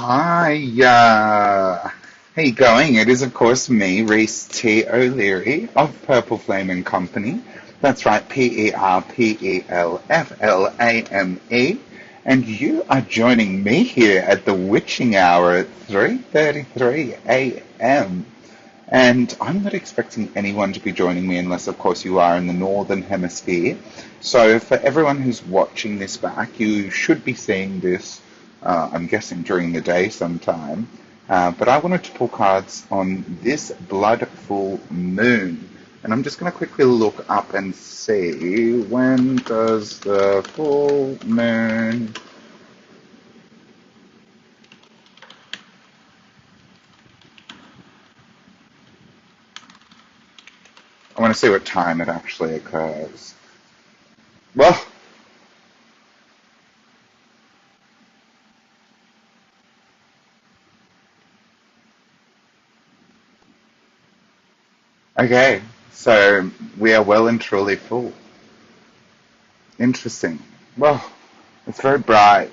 Hi, how you going? It is, of course, me, Reese T. O'Leary of Purple Flame and Company. That's right, perpelFLAME. And you are joining me here at the witching hour at 3:33 a.m. And I'm not expecting anyone to be joining me unless, of course, you are in the Northern Hemisphere. So for everyone who's watching this back, you should be seeing this, I'm guessing, during the day sometime. But I wanted to pull cards on this blood full moon. And I'm just going to quickly look up and see when does the full moon... I want to see what time it actually occurs. Well, okay, so we are well and truly full. Interesting. Well, it's very bright.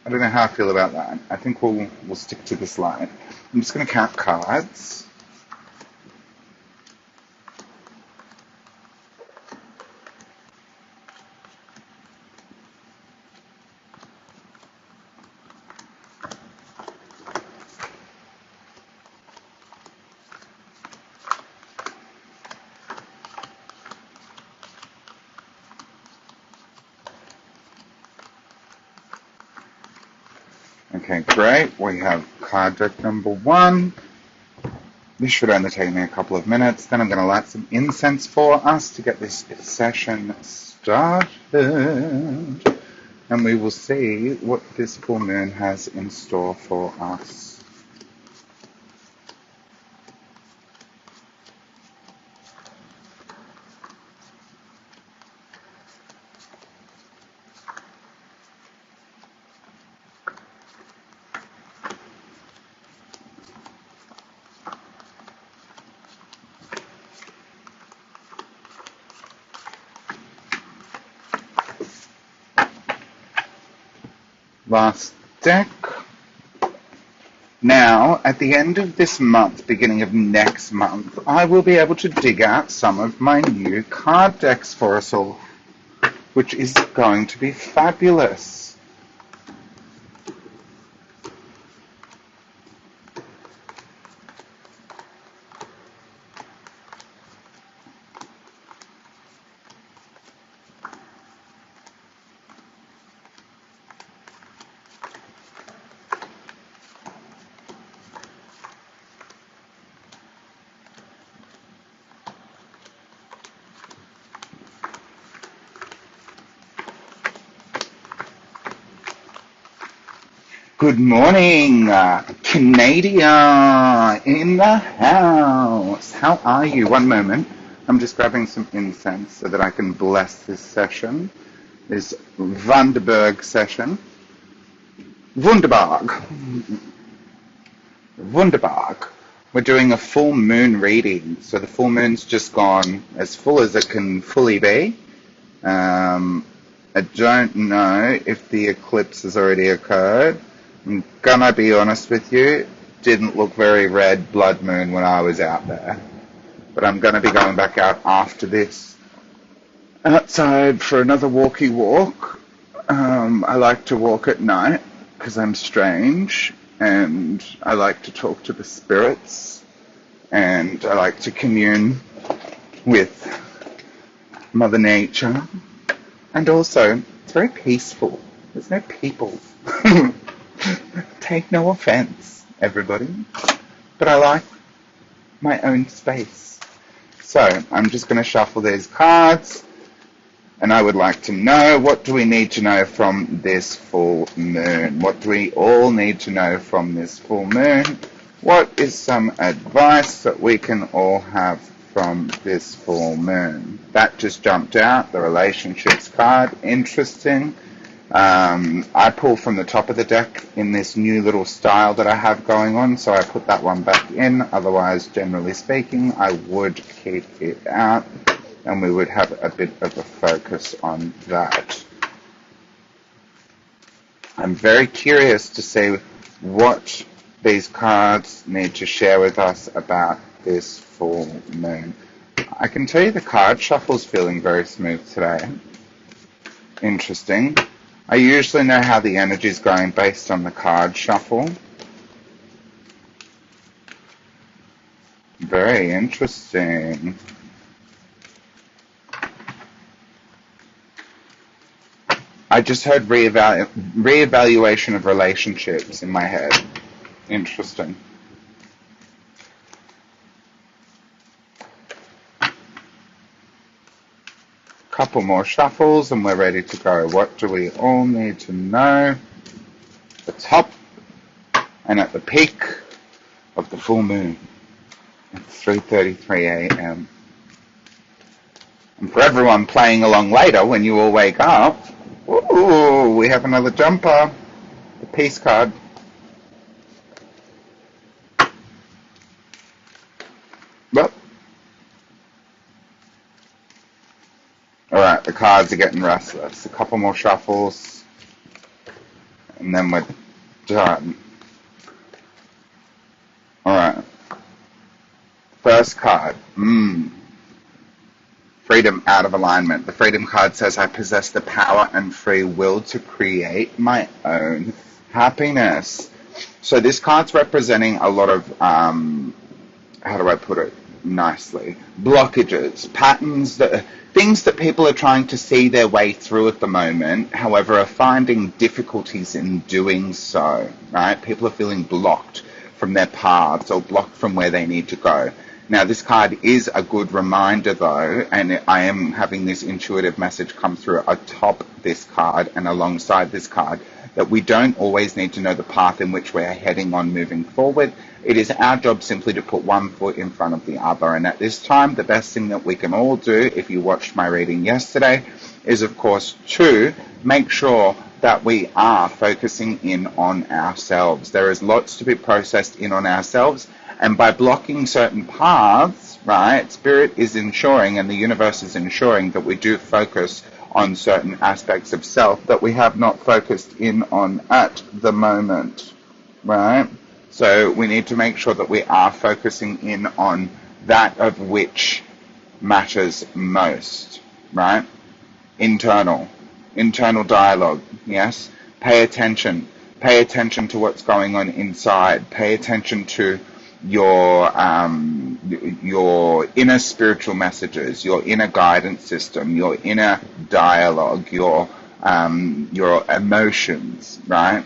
I don't know how I feel about that. I think we'll stick to this line. I'm just going to count cards. Okay, great. We have card deck number one. This should only take me a couple of minutes. Then I'm going to light some incense for us to get this session started. And we will see what this full moon has in store for us. Last deck. Now, at the end of this month, beginning of next month, I will be able to dig out some of my new card decks for us all, which is going to be fabulous. Good morning, Canada in the house. How are you? One moment. I'm just grabbing some incense so that I can bless this session, this Vanderberg session. Wunderbar. Wunderbar. We're doing a full moon reading. So the full moon's just gone as full as it can fully be. I don't know if the eclipse has already occurred. I'm gonna be honest with you, didn't look very red blood moon when I was out there. But I'm gonna be going back out after this outside for another walkie walk. I like to walk at night because I'm strange and I like to talk to the spirits and I like to commune with Mother Nature. And also, it's very peaceful. There's no people. Take no offense, everybody, but I like my own space. So I'm just going to shuffle these cards, and I would like to know, what do we need to know from this full moon? What do we all need to know from this full moon? What is some advice that we can all have from this full moon? That just jumped out, the relationships card, interesting. I pull from the top of the deck in this new little style that I have going on, so I put that one back in. Otherwise, generally speaking, I would keep it out, and we would have a bit of a focus on that. I'm very curious to see what these cards need to share with us about this full moon. I can tell you the card shuffle's feeling very smooth today. Interesting. I usually know how the energy's going based on the card shuffle. Very interesting. I just heard reevaluation of relationships in my head. Interesting. Couple more shuffles and we're ready to go. What do we all need to know? The top and at the peak of the full moon at 3:33 a.m. And for everyone playing along later when you all wake up, ooh, we have another jumper. The peace card. Well, alright, the cards are getting restless. A couple more shuffles and then we're done. Alright. First card. Freedom out of alignment. The freedom card says, I possess the power and free will to create my own happiness. So this card's representing a lot of, how do I put it nicely? Blockages, patterns, things that people are trying to see their way through at the moment, however, are finding difficulties in doing so, right? People are feeling blocked from their paths or blocked from where they need to go. Now, this card is a good reminder, though, and I am having this intuitive message come through atop this card and alongside this card, that we don't always need to know the path in which we're heading on moving forward. It is our job simply to put one foot in front of the other. And at this time, the best thing that we can all do, if you watched my reading yesterday, is, of course, to make sure that we are focusing in on ourselves. There is lots to be processed in on ourselves. And by blocking certain paths, right, Spirit is ensuring and the universe is ensuring that we do focus on certain aspects of self that we have not focused in on at the moment, right? So we need to make sure that we are focusing in on that of which matters most, right? Internal dialogue, yes? Pay attention to what's going on inside. Pay attention to your inner spiritual messages, your inner guidance system, your inner dialogue, your emotions, right?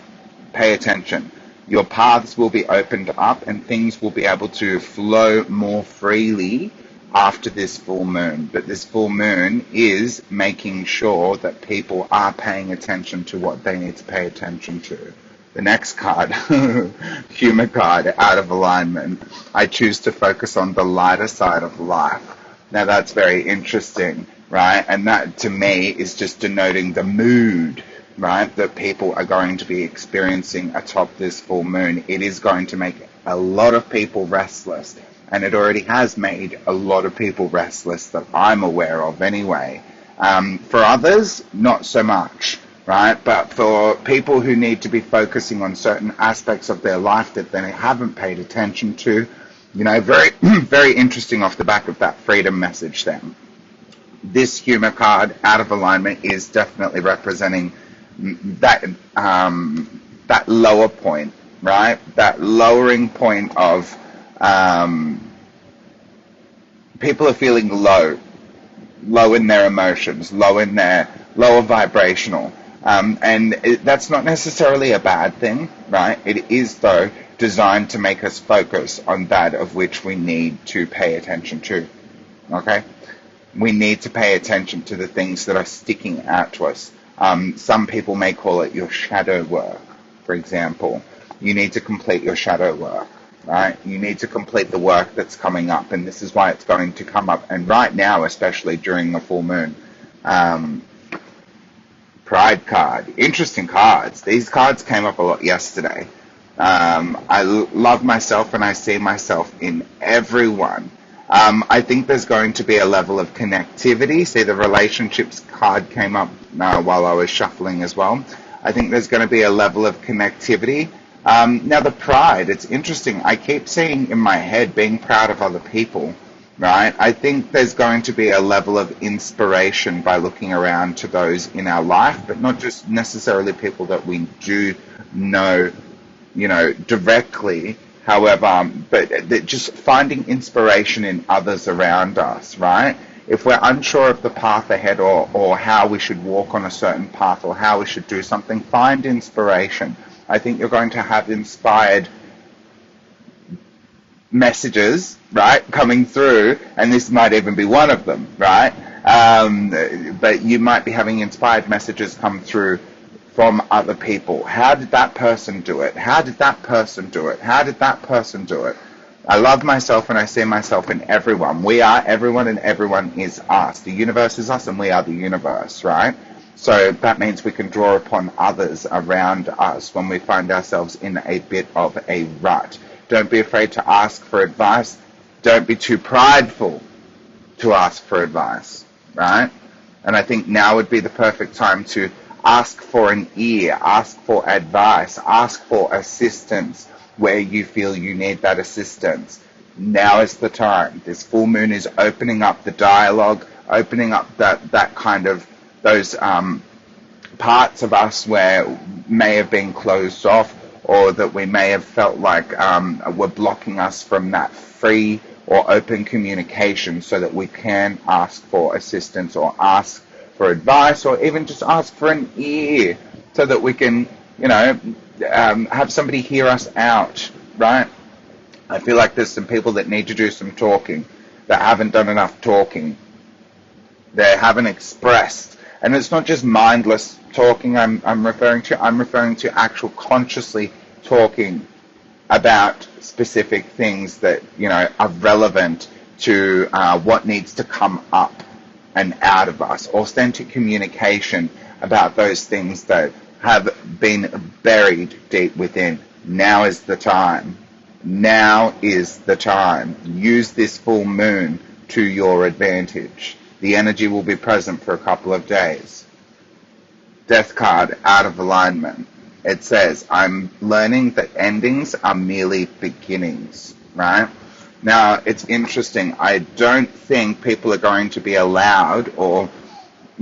Pay attention. Your paths will be opened up and things will be able to flow more freely after this full moon. But this full moon is making sure that people are paying attention to what they need to pay attention to. The next card, humor card, out of alignment. I choose to focus on the lighter side of life. Now that's very interesting, right? And that to me is just denoting the mood, right, that people are going to be experiencing atop this full moon. It is going to make a lot of people restless. And it already has made a lot of people restless that I'm aware of anyway. For others, not so much. Right, but for people who need to be focusing on certain aspects of their life that they haven't paid attention to, you know, very, very interesting off the back of that freedom message then. This humor card, out of alignment, is definitely representing that, that lower point, right? That lowering point of people are feeling low in their emotions, lower vibrational. And that's not necessarily a bad thing, right? It is, though, designed to make us focus on that of which we need to pay attention to, okay? We need to pay attention to the things that are sticking out to us. Some people may call it your shadow work, for example. You need to complete your shadow work, right? You need to complete the work that's coming up, and this is why it's going to come up. And right now, especially during the full moon, Pride card. Interesting cards. These cards came up a lot yesterday. I love myself and I see myself in everyone. I think there's going to be a level of connectivity. See, the relationships card came up while I was shuffling as well. I think there's going to be a level of connectivity Now the pride, it's interesting. I keep seeing in my head being proud of other people, right? I think there's going to be a level of inspiration by looking around to those in our life, but not just necessarily people that we do know, directly. However, but just finding inspiration in others around us, right? If we're unsure of the path ahead, or how we should walk on a certain path, or how we should do something, find inspiration. I think you're going to have inspired messages, right, coming through, and this might even be one of them, right? But you might be having inspired messages come through from other people. How did that person do it? How did that person do it? How did that person do it? I love myself and I see myself in everyone. We are everyone and everyone is us. The universe is us and we are the universe, right? So that means we can draw upon others around us when we find ourselves in a bit of a rut. Don't be afraid to ask for advice. Don't be too prideful to ask for advice, right? And I think now would be the perfect time to ask for an ear, ask for advice, ask for assistance where you feel you need that assistance. Now is the time. This full moon is opening up the dialogue, opening up that kind of those parts of us where may have been closed off, or that we may have felt like were blocking us from that free or open communication, so that we can ask for assistance or ask for advice, or even just ask for an ear, so that we can, have somebody hear us out, right? I feel like there's some people that need to do some talking, that haven't done enough talking. They haven't expressed. And it's not just mindless talking I'm referring to. I'm referring to actual consciously talking about specific things that, are relevant to what needs to come up and out of us. Authentic communication about those things that have been buried deep within. Now is the time. Now is the time. Use this full moon to your advantage. The energy will be present for a couple of days. Death card, out of alignment. It says, I'm learning that endings are merely beginnings, right? Now, it's interesting. I don't think people are going to be allowed or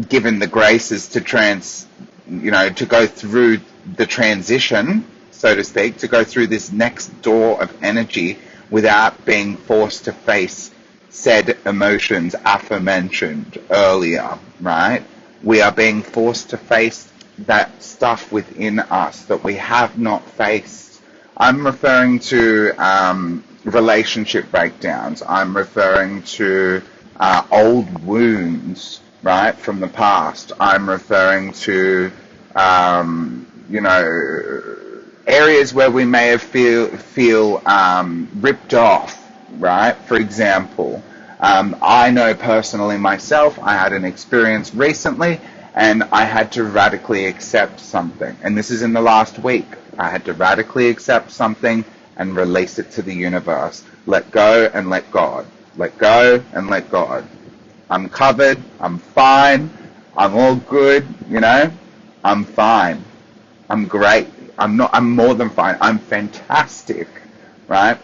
given the graces to to go through the transition, so to speak, to go through this next door of energy without being forced to face said emotions aforementioned earlier, right? We are being forced to face that stuff within us that we have not faced. I'm referring to relationship breakdowns. I'm referring to old wounds, right, from the past. I'm referring to, areas where we may have feel ripped off, right? For example, I know personally myself, I had an experience recently and I had to radically accept something. And this is in the last week. I had to radically accept something and release it to the universe. Let go and let God. Let go and let God. I'm covered. I'm fine. I'm all good, I'm fine. I'm great. I'm more than fine. I'm fantastic, right?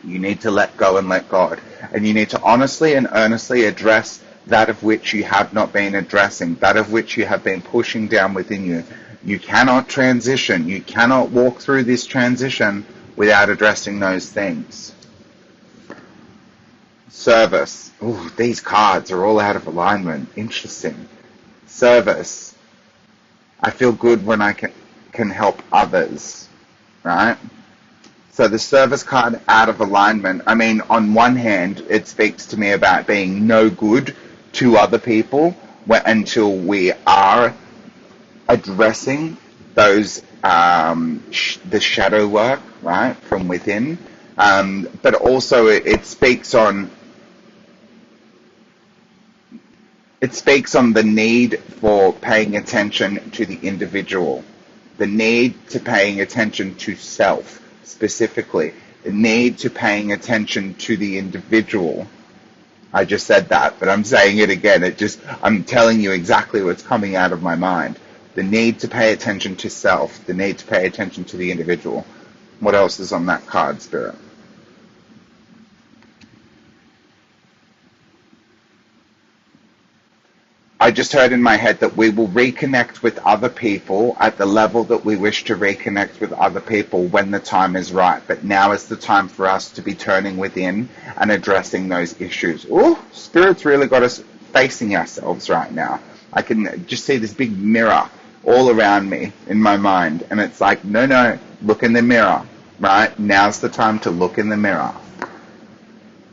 You need to let go and let God. And you need to honestly and earnestly address that of which you have not been addressing, that of which you have been pushing down within you. You cannot transition. You cannot walk through this transition without addressing those things. Service. Ooh, these cards are all out of alignment. Interesting. Service. I feel good when I can help others, right? So the service card out of alignment, I mean, on one hand, it speaks to me about being no good to other people until we are addressing those, the shadow work, right, from within. But also it speaks on the need for paying attention to the individual, the need to paying attention to self specifically, the need to paying attention to the individual. I just said that, but I'm saying it again. I'm telling you exactly what's coming out of my mind. The need to pay attention to self, the need to pay attention to the individual. What else is on that card, Spirit? I just heard in my head that we will reconnect with other people at the level that we wish to reconnect with other people when the time is right. But now is the time for us to be turning within and addressing those issues. Oh, Spirit's really got us facing ourselves right now. I can just see this big mirror all around me in my mind. And it's like, no, look in the mirror, right? Now's the time to look in the mirror.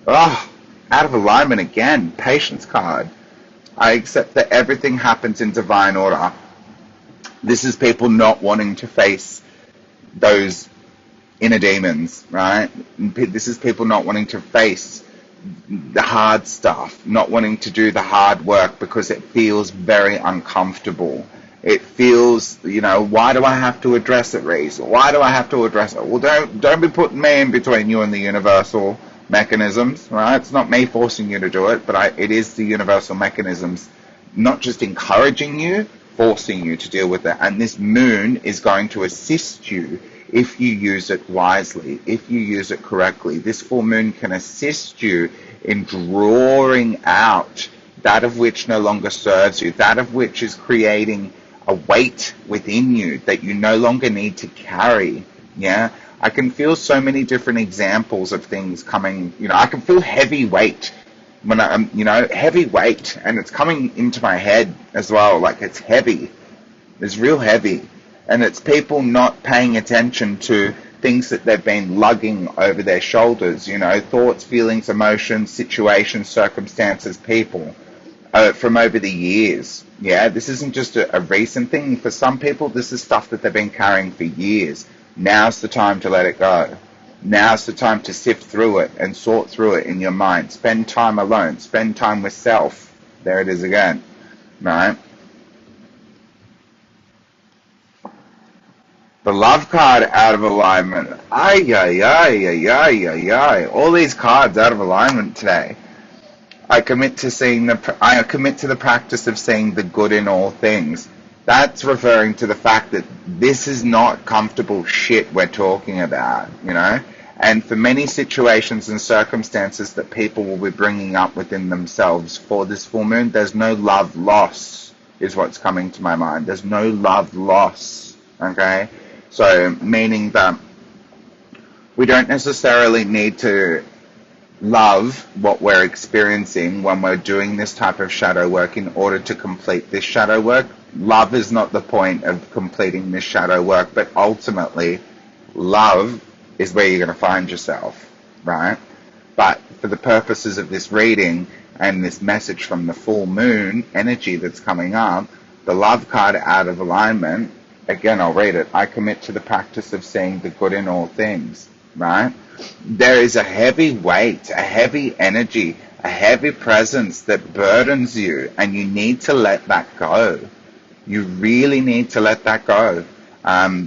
Oh, out of alignment again. Patience card. I accept that everything happens in divine order. This is people not wanting to face those inner demons, right? This is people not wanting to face the hard stuff, not wanting to do the hard work because it feels very uncomfortable. It feels, why do I have to address it, Reese? Why do I have to address it? Well, don't be putting me in between you and the universal mechanisms, right? It's not me forcing you to do it, but it is the universal mechanisms not just encouraging you, forcing you to deal with it. And this moon is going to assist you if you use it wisely, if you use it correctly. This full moon can assist you in drawing out that of which no longer serves you, that of which is creating a weight within you that you no longer need to carry. Yeah, I can feel so many different examples of things coming. I can feel heavy weight when I'm, heavy weight, and it's coming into my head as well. Like it's heavy, it's real heavy, and it's people not paying attention to things that they've been lugging over their shoulders. Thoughts, feelings, emotions, situations, circumstances, people from over the years. Yeah, this isn't just a recent thing. For some people, this is stuff that they've been carrying for years. Now's the time to let it go. Now's the time to sift through it and sort through it in your mind. Spend time alone. Spend time with self. There it is again. Right? The love card out of alignment. Ay, ay, ay, ay, ay, ay, ay. All these cards out of alignment today. I commit to the practice of seeing the good in all things. That's referring to the fact that this is not comfortable shit we're talking about, And for many situations and circumstances that people will be bringing up within themselves for this full moon, there's no love loss, is what's coming to my mind. There's no love loss, okay? So, meaning that we don't necessarily need to love what we're experiencing when we're doing this type of shadow work in order to complete this shadow work. Love is not the point of completing this shadow work, but ultimately, love is where you're going to find yourself, right? But for the purposes of this reading and this message from the full moon energy that's coming up, the love card out of alignment, again, I'll read it. I commit to the practice of seeing the good in all things, right? There is a heavy weight, a heavy energy, a heavy presence that burdens you, and you need to let that go. You really need to let that go.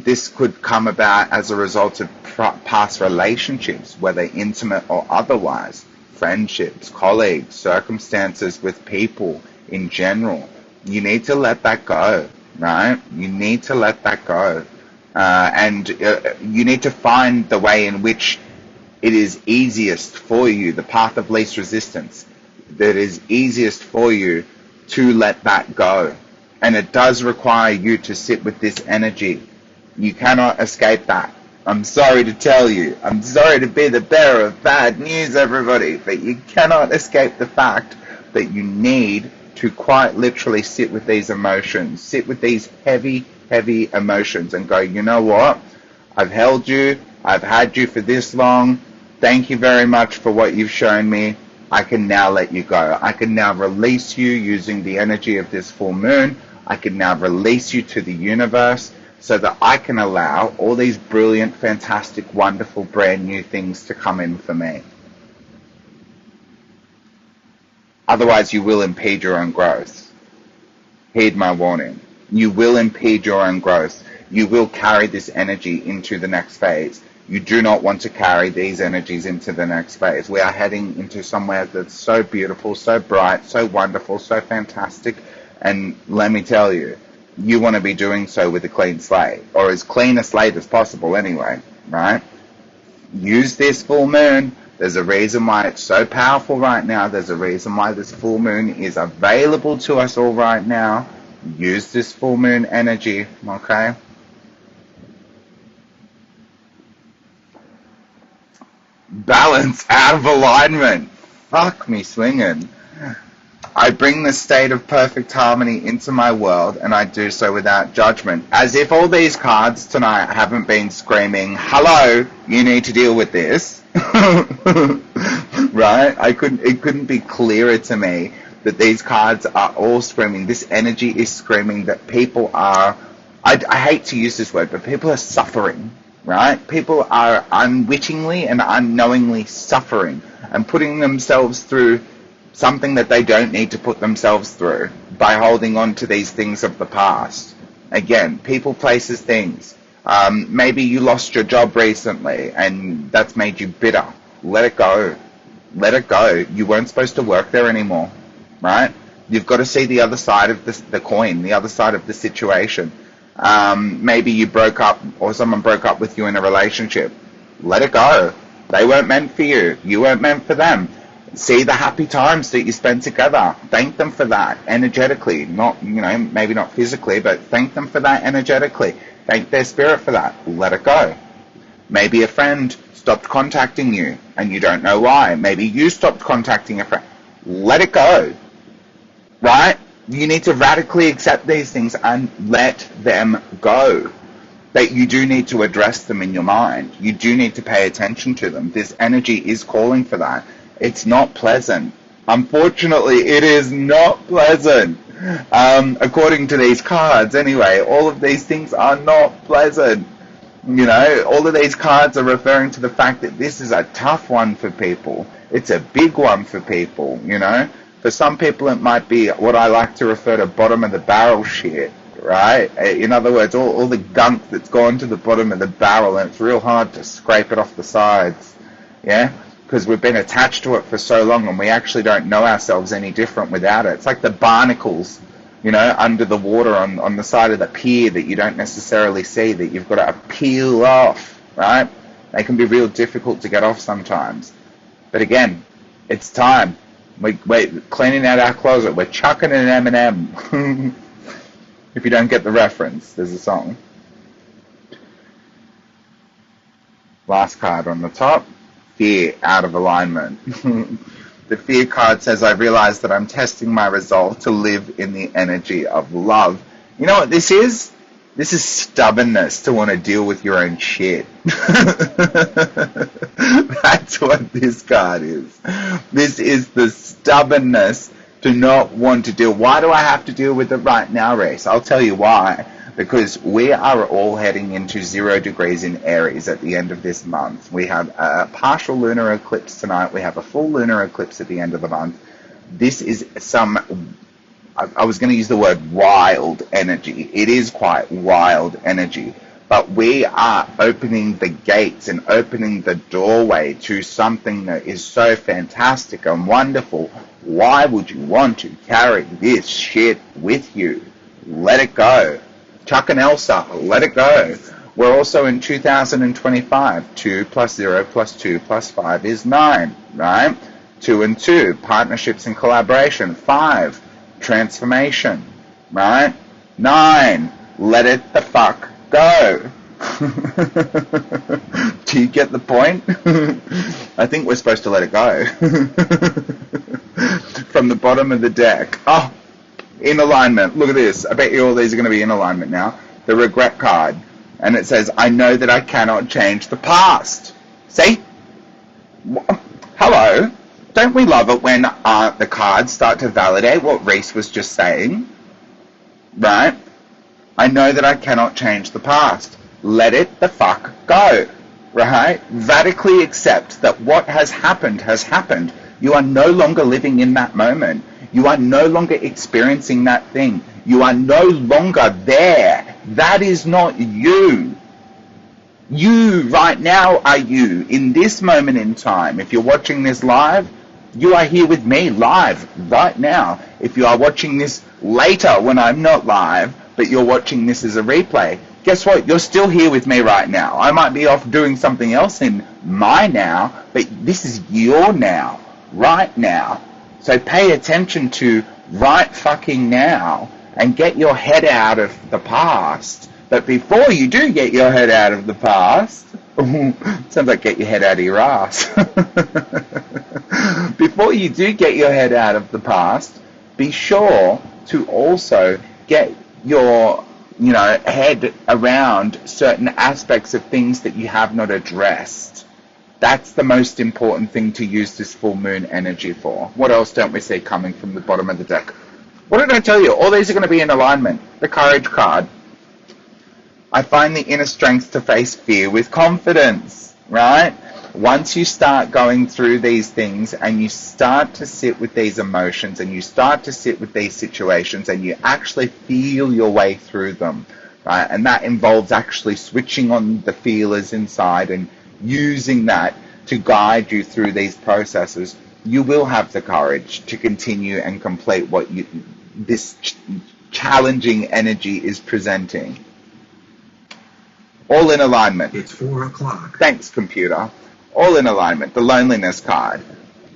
This could come about as a result of past relationships, whether intimate or otherwise, friendships, colleagues, circumstances with people in general. You need to let that go, right? You need to let that go. And you need to find the way in which it is easiest for you, the path of least resistance, that is easiest for you to let that go. And it does require you to sit with this energy. You cannot escape that. I'm sorry to tell you. I'm sorry to be the bearer of bad news, everybody. But you cannot escape the fact that you need to quite literally sit with these emotions. Sit with these heavy, heavy emotions and go, you know what? I've held you. I've had you for this long. Thank you very much for what you've shown me. I can now let you go. I can now release you using the energy of this full moon. I can now release you to the universe so that I can allow all these brilliant, fantastic, wonderful, brand new things to come in for me. Otherwise, you will impede your own growth. Heed my warning. You will impede your own growth. You will carry this energy into the next phase. You do not want to carry these energies into the next phase. We are heading into somewhere that's so beautiful, so bright, so wonderful, so fantastic. And let me tell you, you want to be doing so with a clean slate, or as clean a slate as possible anyway, right? Use this full moon. There's a reason why it's so powerful right now. There's a reason why this full moon is available to us all right now. Use this full moon energy, okay? Balance out of alignment. Fuck me swinging. I bring the state of perfect harmony into my world, and I do so without judgment. As if all these cards tonight haven't been screaming, hello, you need to deal with this. Right? It couldn't be clearer to me that these cards are all screaming. This energy is screaming that people are, I hate to use this word, but people are suffering. Right? People are unwittingly and unknowingly suffering and putting themselves through something that they don't need to put themselves through by holding on to these things of the past. Again, people, places, things. Maybe you lost your job recently and that's made you bitter. Let it go. Let it go. You weren't supposed to work there anymore, right? You've got to see the other side of the coin, the other side of the situation. Maybe you broke up or someone broke up with you in a relationship. Let it go. They weren't meant for you. You weren't meant for them. See the happy times that you spent together. Thank them for that energetically. Not, maybe not physically, but thank them for that energetically. Thank their spirit for that. Let it go. Maybe a friend stopped contacting you and you don't know why. Maybe you stopped contacting a friend. Let it go. Right? You need to radically accept these things and let them go. That you do need to address them in your mind. You do need to pay attention to them. This energy is calling for that. It's not pleasant. Unfortunately, it is not pleasant. According to these cards, anyway, all of these things are not pleasant. All of these cards are referring to the fact that this is a tough one for people. It's a big one for people, For some people, it might be what I like to refer to bottom of the barrel shit, right? In other words, all the gunk that's gone to the bottom of the barrel, and it's real hard to scrape it off the sides, yeah? Because we've been attached to it for so long and we actually don't know ourselves any different without it. It's like the barnacles, under the water on the side of the pier that you don't necessarily see, that you've got to peel off, right? They can be real difficult to get off sometimes. But again, it's time. We're cleaning out our closet. We're chucking an M&M. If you don't get the reference, there's a song. Last card on the top. Fear out of alignment. The fear card says, I realize that I'm testing my resolve to live in the energy of love. You know what this is? This is stubbornness to want to deal with your own shit. That's what this card is. This is the stubbornness to not want to deal. Why do I have to deal with it right now, Reese? I'll tell you why. Because we are all heading into 0 degrees in Aries at the end of this month. We have a partial lunar eclipse tonight. We have a full lunar eclipse at the end of the month. This is I was going to use the word wild energy. It is quite wild energy. But we are opening the gates and opening the doorway to something that is so fantastic and wonderful. Why would you want to carry this shit with you? Let it go. Chuck and Elsa, let it go. We're also in 2025. 2 plus 0 plus 2 plus 5 is 9, right? 2 and 2, partnerships and collaboration. 5, transformation, right? 9, let it the fuck go. Do you get the point? I think we're supposed to let it go. From the bottom of the deck. Oh, in alignment. Look at this. I bet you all these are going to be in alignment now. The regret card. And it says, I know that I cannot change the past. See? Hello? Don't we love it when the cards start to validate what Reese was just saying? Right? I know that I cannot change the past. Let it the fuck go. Right? Radically accept that what has happened has happened. You are no longer living in that moment. You are no longer experiencing that thing. You are no longer there. That is not you. You right now are you. In this moment in time, if you're watching this live, you are here with me live right now. If you are watching this later when I'm not live, but you're watching this as a replay, guess what? You're still here with me right now. I might be off doing something else in my now, but this is your now, right now. So pay attention to right fucking now and get your head out of the past. But before you do get your head out of the past, sounds like get your head out of your ass. Before you do get your head out of the past, be sure to also get your head around certain aspects of things that you have not addressed. That's the most important thing to use this full moon energy for. What else don't we see coming from the bottom of the deck? What did I tell you? All these are going to be in alignment. The Courage card. I find the inner strength to face fear with confidence, right? Once you start going through these things and you start to sit with these emotions and you start to sit with these situations and you actually feel your way through them, right? And that involves actually switching on the feelers inside and using that to guide you through these processes, you will have the courage to continue and complete what this challenging energy is presenting. All in alignment. It's 4 o'clock. Thanks, computer. All in alignment. The loneliness card.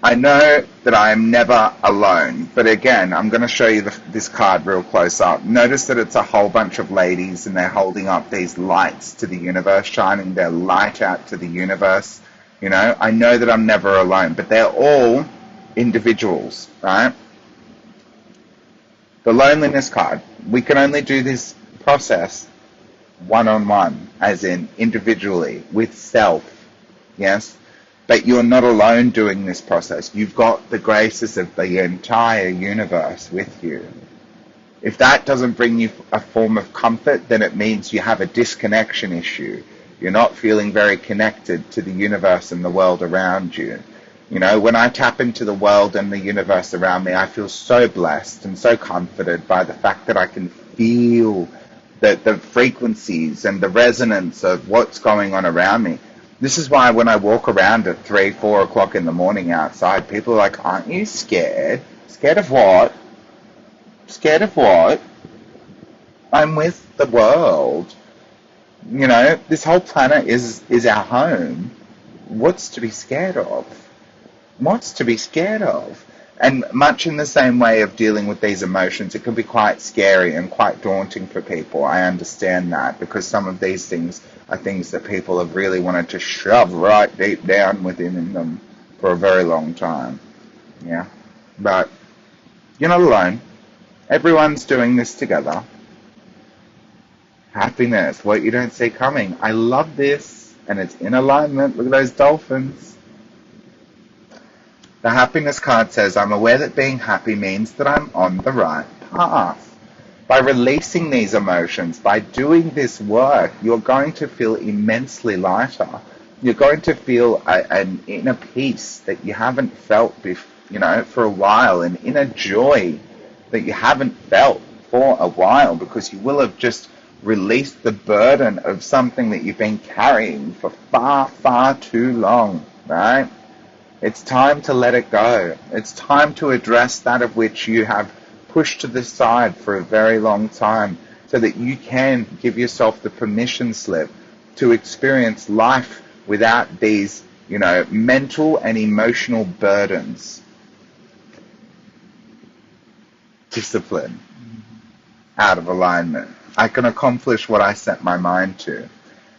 I know that I am never alone, but again, I'm going to show you this card real close up. Notice that it's a whole bunch of ladies and they're holding up these lights to the universe, shining their light out to the universe. I know that I'm never alone, but they're all individuals, right? The loneliness card. We can only do this process one-on-one, as in individually, with self, yes? But you're not alone doing this process. You've got the graces of the entire universe with you. If that doesn't bring you a form of comfort, then it means you have a disconnection issue. You're not feeling very connected to the universe and the world around you. When I tap into the world and the universe around me, I feel so blessed and so comforted by the fact that I can feel the frequencies and the resonance of what's going on around me. This is why when I walk around at 3, 4 o'clock in the morning outside, people are like, aren't you scared? Scared of what? Scared of what? I'm with the world. This whole planet is our home. What's to be scared of? What's to be scared of? And much in the same way of dealing with these emotions, it can be quite scary and quite daunting for people. I understand that, because some of these things are things that people have really wanted to shove right deep down within them for a very long time. Yeah. But you're not alone. Everyone's doing this together. Happiness, what you don't see coming. I love this, and it's in alignment. Look at those dolphins. The happiness card says, I'm aware that being happy means that I'm on the right path. By releasing these emotions, by doing this work, you're going to feel immensely lighter. You're going to feel an inner peace that you haven't felt for a while, an inner joy that you haven't felt for a while, because you will have just released the burden of something that you've been carrying for far, far too long, right? It's time to let it go. It's time to address that of which you have pushed to the side for a very long time, so that you can give yourself the permission slip to experience life without these, mental and emotional burdens. Discipline. Out of alignment. I can accomplish what I set my mind to.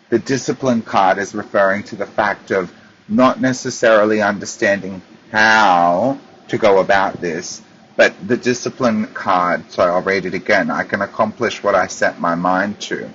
The discipline card is referring to the fact of not necessarily understanding how to go about this, but the discipline card, so I'll read it again, I can accomplish what I set my mind to,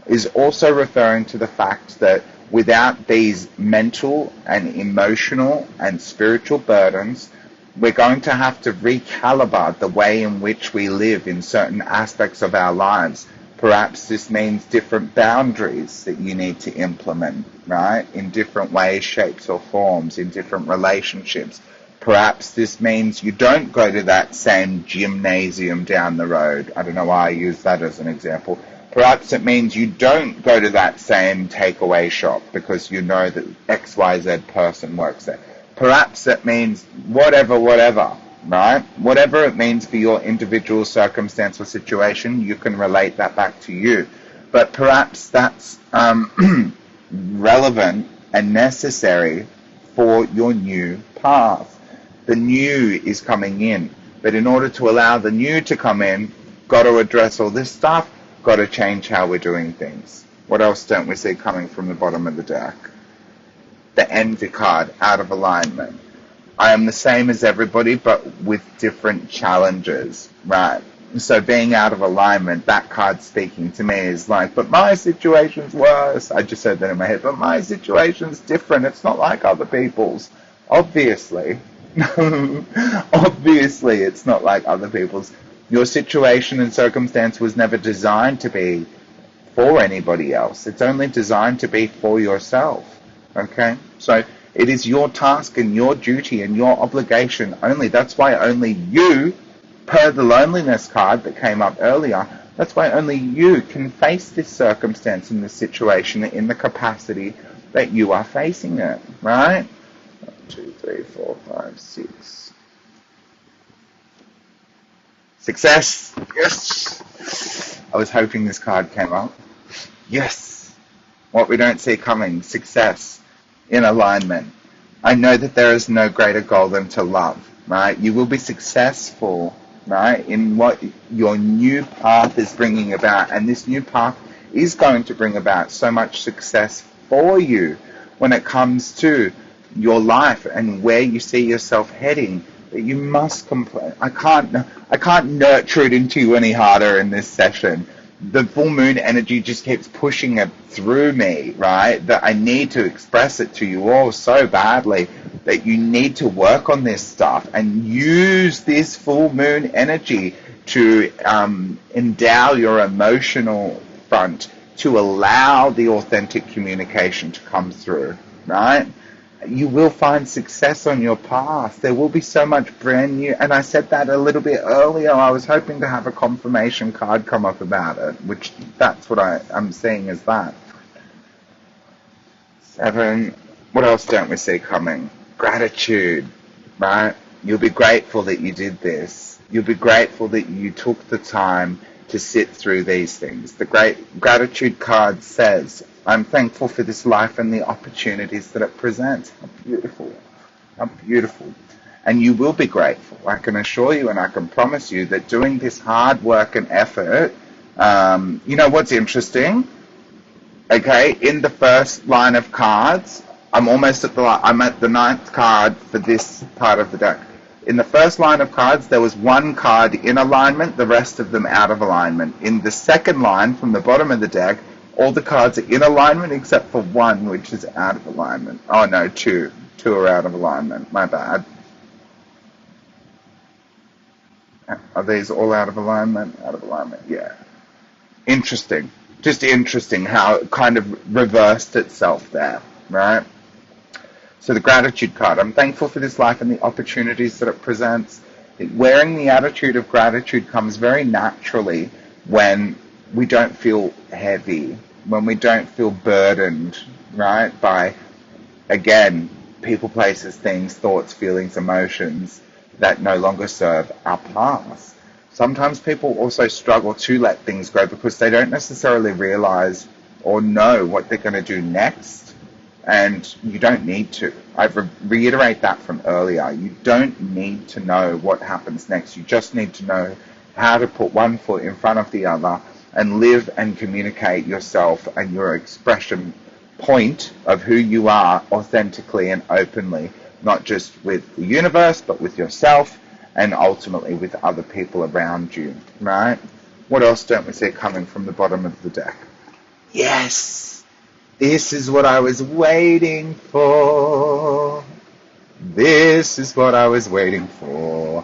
is also referring to the fact that without these mental and emotional and spiritual burdens, we're going to have to recalibrate the way in which we live in certain aspects of our lives. Perhaps this means different boundaries that you need to implement, right? In different ways, shapes or forms, in different relationships. Perhaps this means you don't go to that same gymnasium down the road. I don't know why I use that as an example. Perhaps it means you don't go to that same takeaway shop because you know that XYZ person works there. Perhaps it means whatever. right? Whatever it means for your individual circumstance or situation, you can relate that back to you. But perhaps that's relevant and necessary for your new path. The new is coming in. But in order to allow the new to come in, got to address all this stuff, got to change how we're doing things. What else don't we see coming from the bottom of the deck? The Envy card, out of alignment. I am the same as everybody, but with different challenges, right? So being out of alignment, that card speaking to me is like, but my situation's worse. I just said that in my head, but my situation's different. It's not like other people's. Obviously. Obviously, it's not like other people's. Your situation and circumstance was never designed to be for anybody else. It's only designed to be for yourself. Okay? So it is your task and your duty and your obligation only. That's why only you, per the loneliness card that came up earlier, that's why only you can face this circumstance and this situation in the capacity that you are facing it. Right? 1, 2, 3, 4, 5, 6. Success! Yes! I was hoping this card came up. Yes! What we don't see coming. Success. In alignment. I know that there is no greater goal than to love, right? You will be successful, right, in what your new path is bringing about. And this new path is going to bring about so much success for you when it comes to your life and where you see yourself heading. That you must complete. I can't nurture it into you any harder in this session. The full moon energy just keeps pushing it through me, right? That I need to express it to you all so badly, that you need to work on this stuff and use this full moon energy to endow your emotional front to allow the authentic communication to come through, right? You will find success on your path. There will be so much brand new, and I said that a little bit earlier. I was hoping to have a confirmation card come up about it, which that's what I'm seeing as that. 7. What else don't we see coming? Gratitude, right? You'll be grateful that you did this. You'll be grateful that you took the time to sit through these things. The great gratitude card says, I'm thankful for this life and the opportunities that it presents. How beautiful. How beautiful. And you will be grateful. I can assure you and I can promise you that doing this hard work and effort, you know what's interesting? Okay, in the first line of cards, I'm at the 9th card for this part of the deck. In the first line of cards, there was one card in alignment, the rest of them out of alignment. In the second line, from the bottom of the deck, all the cards are in alignment except for one, which is out of alignment. Oh no, two. Two are out of alignment. My bad. Are these all out of alignment? Out of alignment, yeah. Interesting. Just interesting how it kind of reversed itself there, right? So the gratitude card. I'm thankful for this life and the opportunities that it presents. Wearing the attitude of gratitude comes very naturally when we don't feel heavy, when we don't feel burdened, right, by, again, people, places, things, thoughts, feelings, emotions that no longer serve our past. Sometimes people also struggle to let things go because they don't necessarily realize or know what they're going to do next, and you don't need to. I reiterate that from earlier. You don't need to know what happens next. You just need to know how to put one foot in front of the other and live and communicate yourself and your expression point of who you are authentically and openly, not just with the universe, but with yourself and ultimately with other people around you, right? What else don't we see coming from the bottom of the deck? Yes! This is what I was waiting for. This is what I was waiting for.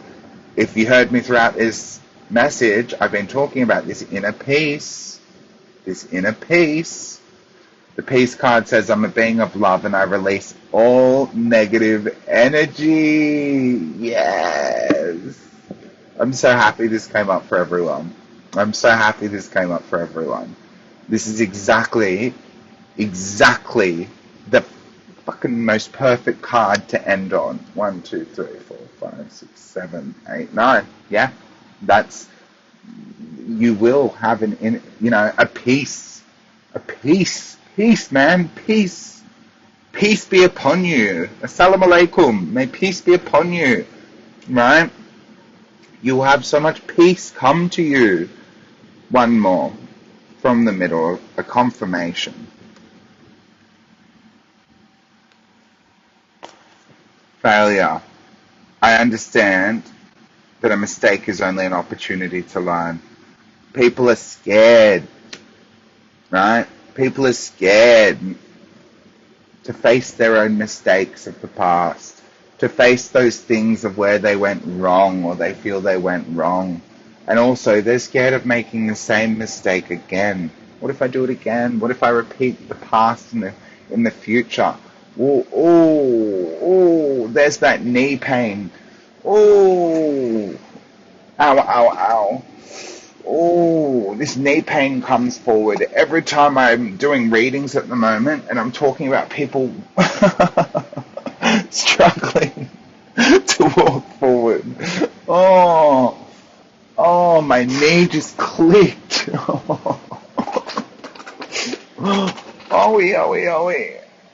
If you heard me throughout this message, I've been talking about this inner peace. This inner peace. The peace card says, I'm a being of love and I release all negative energy. Yes. I'm so happy this came up for everyone. I'm so happy this came up for everyone. This is exactly the fucking most perfect card to end on. 1, 2, 3, 4, 5, 6, 7, 8, 9. Yeah, that's, you will have a peace, peace, man, peace. Peace be upon you. Assalamu alaikum. May peace be upon you. Right? You will have so much peace come to you. One more from the middle, a confirmation. Failure. I understand that a mistake is only an opportunity to learn. People are scared, right? People are scared to face their own mistakes of the past, to face those things of where they went wrong or they feel they went wrong. And also, they're scared of making the same mistake again. What if I do it again? What if I repeat the past in the future? Oh, there's that knee pain. Oh, ow. Oh, this knee pain comes forward every time I'm doing readings at the moment, and I'm talking about people struggling to walk forward. Oh, my knee just clicked. Owie.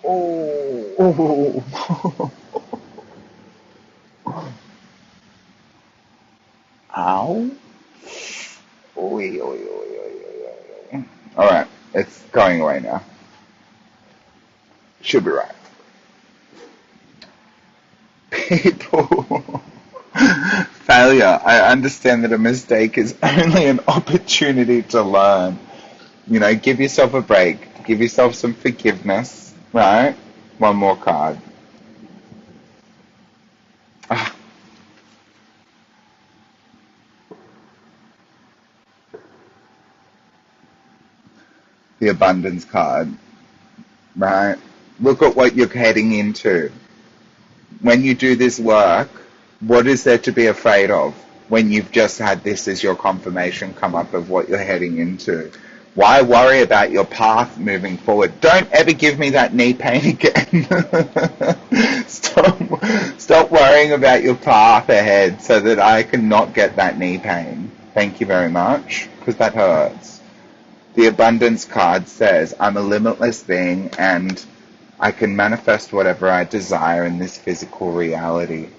Oh. Ow. Alright, it's going away now. Should be right. People. Failure. I understand that a mistake is only an opportunity to learn. Give yourself a break. Give yourself some forgiveness, right? One more card. The abundance card, right? Look at what you're heading into. When you do this work, what is there to be afraid of when you've just had this as your confirmation come up of what you're heading into? Why worry about your path moving forward? Don't ever give me that knee pain again. Stop worrying about your path ahead so that I can not get that knee pain. Thank you very much, because that hurts. The abundance card says, I'm a limitless being and I can manifest whatever I desire in this physical reality.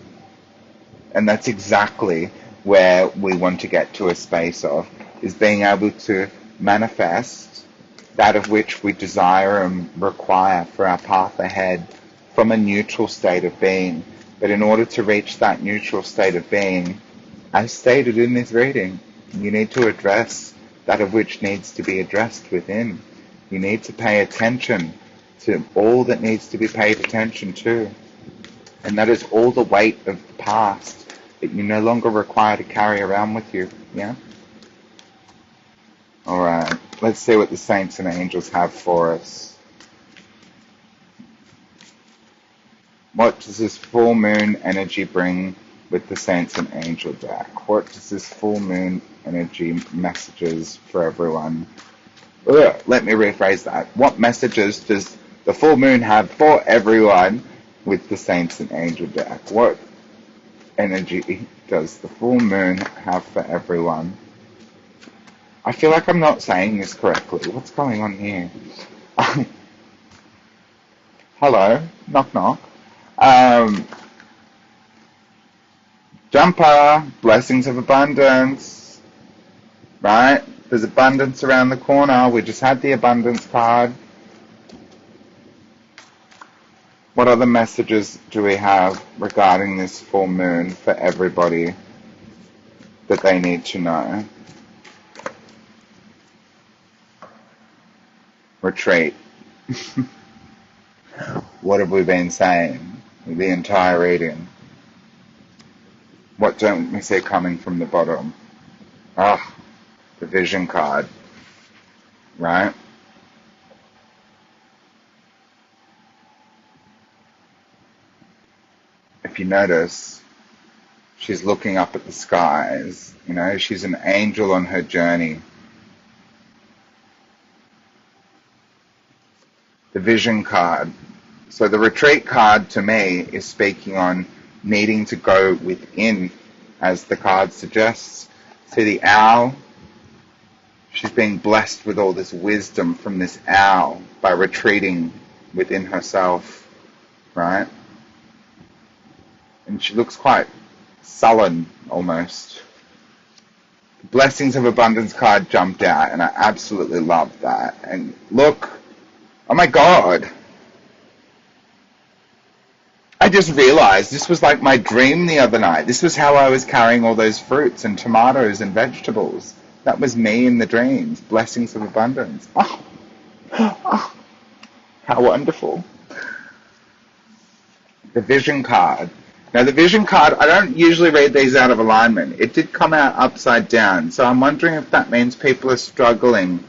And that's exactly where we want to get to a space of, is being able to manifest that of which we desire and require for our path ahead from a neutral state of being. But in order to reach that neutral state of being, as stated in this reading, you need to address that of which needs to be addressed within. You need to pay attention to all that needs to be paid attention to. And that is all the weight of the past that you no longer require to carry around with you. Yeah? Alright, let's see what the saints and angels have for us. What does this full moon energy bring with the saints and angel deck? What does this full moon energy messages for everyone? Let me rephrase that. What messages does the full moon have for everyone with the saints and angel deck? What energy does the full moon have for everyone? I feel like I'm not saying this correctly. What's going on here? Hello? Knock knock. Jumper, blessings of abundance, right? There's abundance around the corner. We just had the abundance card. What other messages do we have regarding this full moon for everybody that they need to know? Retreat. What have we been saying the entire reading? What don't we see coming from the bottom? The vision card, right? If you notice, she's looking up at the skies. She's an angel on her journey. The vision card So the retreat card to me is speaking on needing to go within, as the card suggests. See the owl? She's being blessed with all this wisdom from this owl by retreating within herself, right? And she looks quite sullen almost. The Blessings of Abundance card jumped out, and I absolutely love that. And look, oh my God. I just realized this was like my dream the other night. This was how I was carrying all those fruits and tomatoes and vegetables. That was me in the dreams. Blessings of abundance. Oh, oh, how wonderful. The vision card. Now the vision card, I don't usually read these out of alignment. It did come out upside down. So I'm wondering if that means people are struggling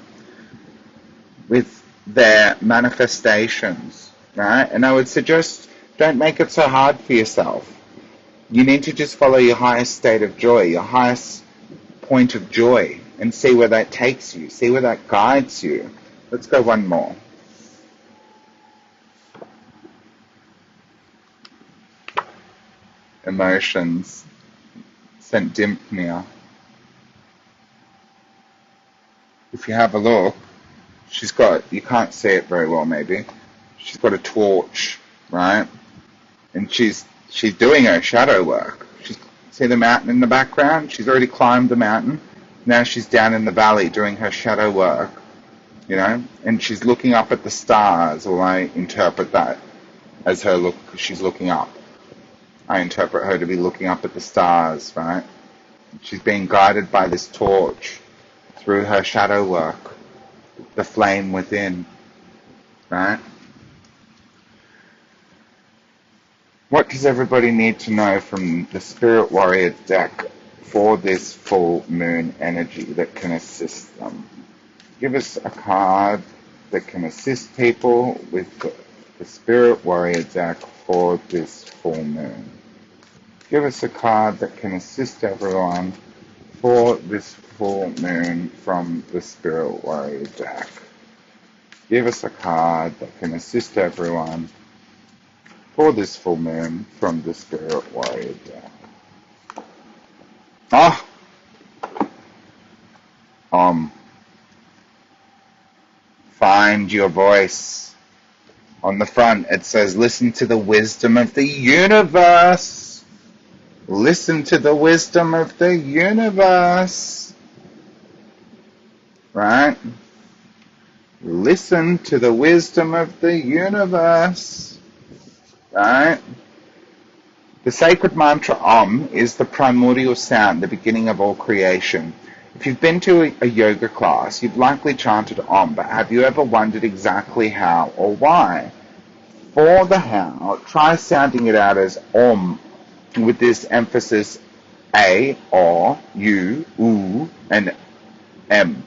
with their manifestations, right? And I would suggest don't make it so hard for yourself. You need to just follow your highest state of joy, your highest point of joy, and see where that takes you, see where that guides you. Let's go one more. Emotions. St. Dimpnea. If you have a look, she's got, you can't see it very well maybe, she's got a torch, right? And she's doing her shadow work. See the mountain in the background? She's already climbed the mountain. Now she's down in the valley doing her shadow work, you know? And she's looking up at the stars, or I interpret that as her she's looking up. I interpret her to be looking up at the stars, right? She's being guided by this torch through her shadow work, the flame within, right? What does everybody need to know from the Spirit Warrior deck for this full moon energy that can assist them? Give us a card that can assist people with the Spirit Warrior deck for this full moon. Give us a card that can assist everyone for this full moon from the Spirit Warrior deck. Give us a card that can assist everyone for this full moon from the Spirit Warrior deck. Find your voice. On the front it says, listen to the wisdom of the universe. Listen to the wisdom of the universe. Right? Listen to the wisdom of the universe. Right? The sacred mantra Om is the primordial sound, the beginning of all creation. If you've been to a yoga class, you've likely chanted Om, but have you ever wondered exactly how or why? For the how, try sounding it out as Om, with this emphasis A, O, U, U, and M.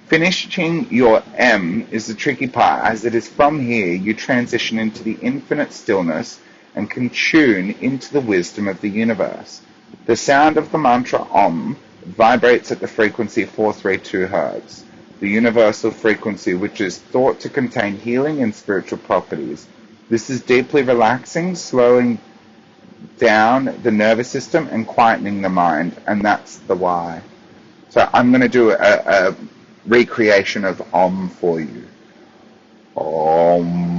Finishing your M is the tricky part, as it is from here you transition into the infinite stillness and can tune into the wisdom of the universe. The sound of the mantra Om vibrates at the frequency 432 Hz, the universal frequency which is thought to contain healing and spiritual properties. This is deeply relaxing, slowing down the nervous system and quietening the mind, and that's the why. So I'm going to do a recreation of Om for you. Om.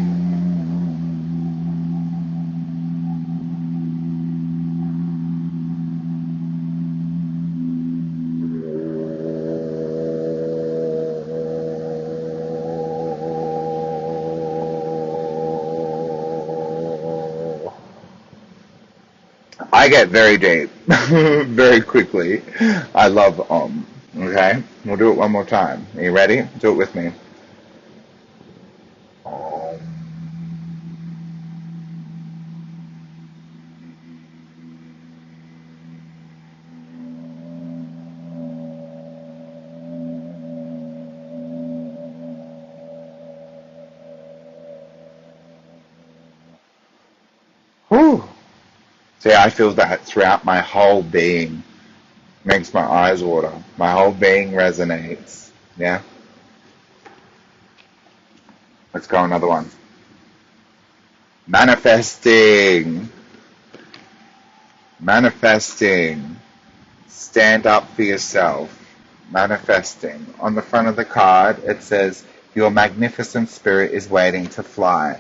I get very deep very quickly. I love Om. Okay? We'll do it one more time. Are you ready? Do it with me. Om. Whew. See, I feel that throughout my whole being. Makes my eyes water. My whole being resonates. Yeah? Let's go another one. Manifesting. Manifesting. Stand up for yourself. Manifesting. On the front of the card, it says, your magnificent spirit is waiting to fly.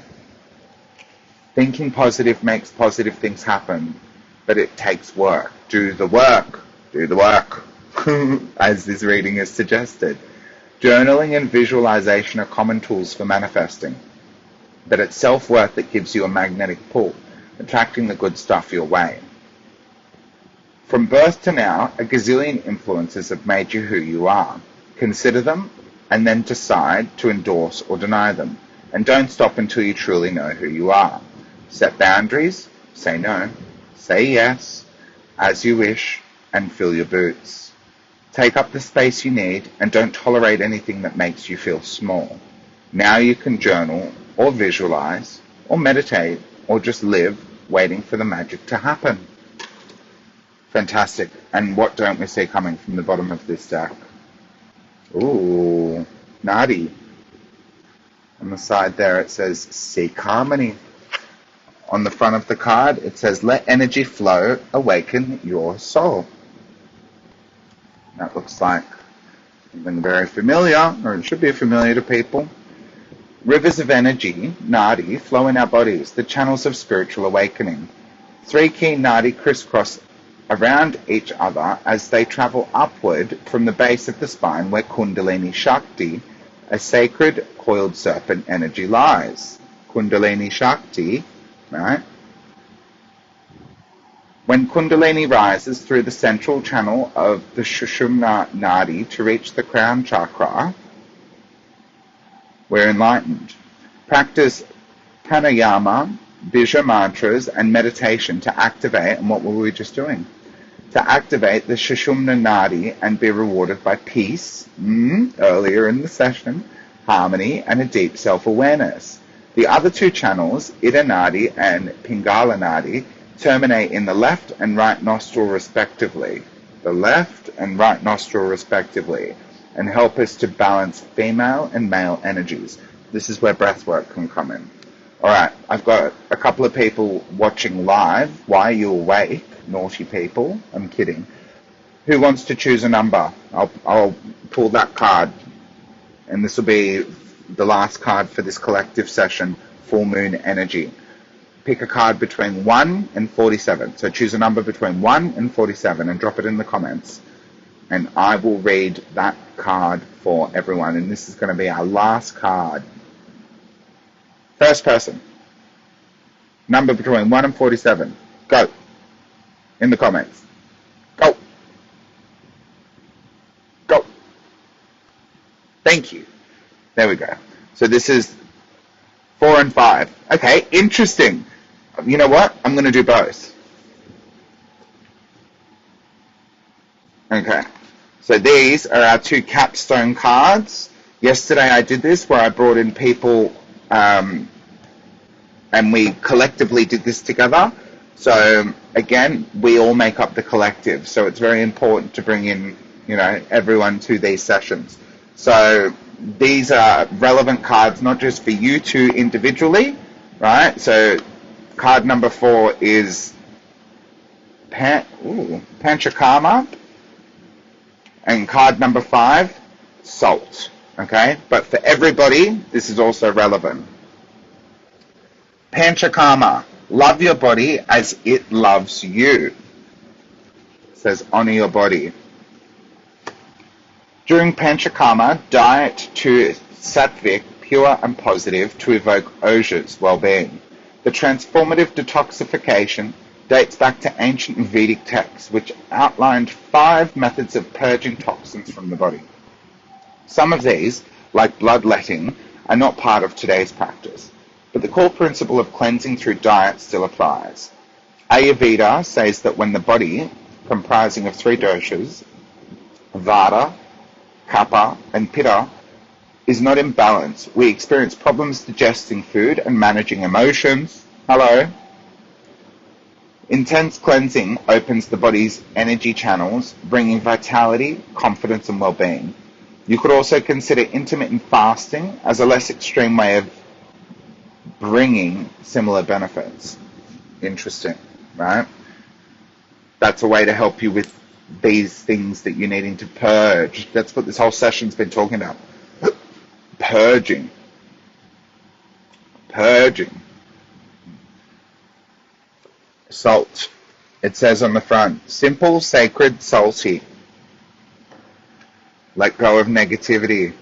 Thinking positive makes positive things happen, but it takes work. Do the work. Do the work. As this reading has suggested. Journaling and visualization are common tools for manifesting, but it's self-worth that gives you a magnetic pull, attracting the good stuff your way. From birth to now, a gazillion influences have made you who you are. Consider them, and then decide to endorse or deny them. And don't stop until you truly know who you are. Set boundaries, say no, say yes, as you wish, and fill your boots. Take up the space you need, and don't tolerate anything that makes you feel small. Now you can journal, or visualize, or meditate, or just live, waiting for the magic to happen. Fantastic. And what don't we see coming from the bottom of this deck? Ooh, Nadi. On the side there it says, seek harmony. On the front of the card it says, let energy flow, awaken your soul. That looks like something very familiar, or it should be familiar to people. Rivers of energy, Nadi, flow in our bodies, the channels of spiritual awakening. 3 key Nadi crisscross around each other as they travel upward from the base of the spine where Kundalini Shakti, a sacred coiled serpent energy, lies. Kundalini Shakti, right? When Kundalini rises through the central channel of the Sushumna Nadi to reach the crown chakra, we're enlightened. Practice pranayama, bija mantras, and meditation to activate, and what were we just doing? To activate the Sushumna Nadi and be rewarded by peace, earlier in the session, harmony, and a deep self-awareness. The other two channels, Ida Nadi and Pingala Nadi, terminate in the left and right nostril respectively. The left and right nostril respectively, and help us to balance female and male energies. This is where breathwork can come in. Alright, I've got a couple of people watching live. Why are you awake? Naughty people. I'm kidding. Who wants to choose a number? I'll pull that card. And this will be the last card for this collective session, Full Moon Energy. Pick a card between 1 and 47. So choose a number between 1 and 47 and drop it in the comments. And I will read that card for everyone. And this is going to be our last card. First person. Number between 1 and 47. Go. In the comments. Go. Go. Thank you. There we go. So this is 4 and 5. Okay, interesting. You know what? I'm going to do both. Okay. So these are our two capstone cards. Yesterday I did this where I brought in people and we collectively did this together. So again, we all make up the collective. So it's very important to bring in, everyone to these sessions. So these are relevant cards, not just for you two individually, right? So card number 4 is Panchakarma, and card number 5, Salt. Okay, but for everybody, this is also relevant. Panchakarma, love your body as it loves you. It says honor your body. During Panchakarma, diet to sattvic, pure and positive, to evoke Oja's well-being. The transformative detoxification dates back to ancient Vedic texts, which outlined 5 methods of purging toxins from the body. Some of these, like bloodletting, are not part of today's practice, but the core principle of cleansing through diet still applies. Ayurveda says that when the body, comprising of 3 doshas, Vata, Kapha, and Pitta, is not in balance, we experience problems digesting food and managing emotions. Hello. Intense cleansing opens the body's energy channels, bringing vitality, confidence, and well-being. You could also consider intermittent fasting as a less extreme way of bringing similar benefits. Interesting, right? That's a way to help you with these things that you're needing to purge. That's what this whole session's been talking about. Purging. Purging. Salt. It says on the front, simple, sacred, salty. Let go of negativity.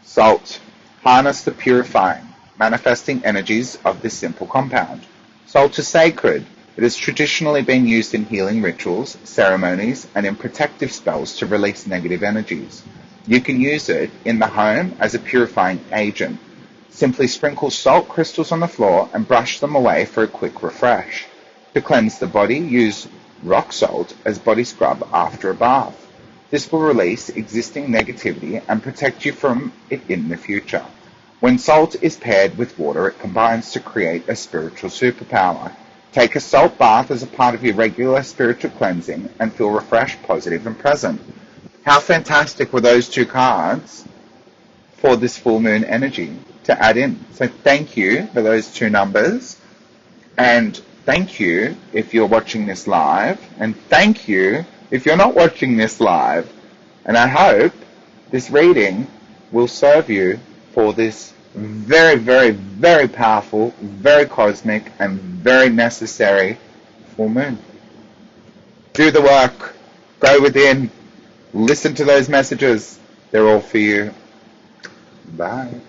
Salt. Harness the purifying, manifesting energies of this simple compound. Salt is sacred. It has traditionally been used in healing rituals, ceremonies, and in protective spells to release negative energies. You can use it in the home as a purifying agent. Simply sprinkle salt crystals on the floor and brush them away for a quick refresh. To cleanse the body, use rock salt as body scrub after a bath. This will release existing negativity and protect you from it in the future. When salt is paired with water, it combines to create a spiritual superpower. Take a salt bath as a part of your regular spiritual cleansing and feel refreshed, positive, and present. How fantastic were those two cards for this full moon energy to add in? So thank you for those two numbers, and thank you if you're watching this live, and thank you if you're not watching this live. And I hope this reading will serve you for this very, very, very powerful, very cosmic, and very necessary full moon. Do the work. Go within. Listen to those messages. They're all for you. Bye.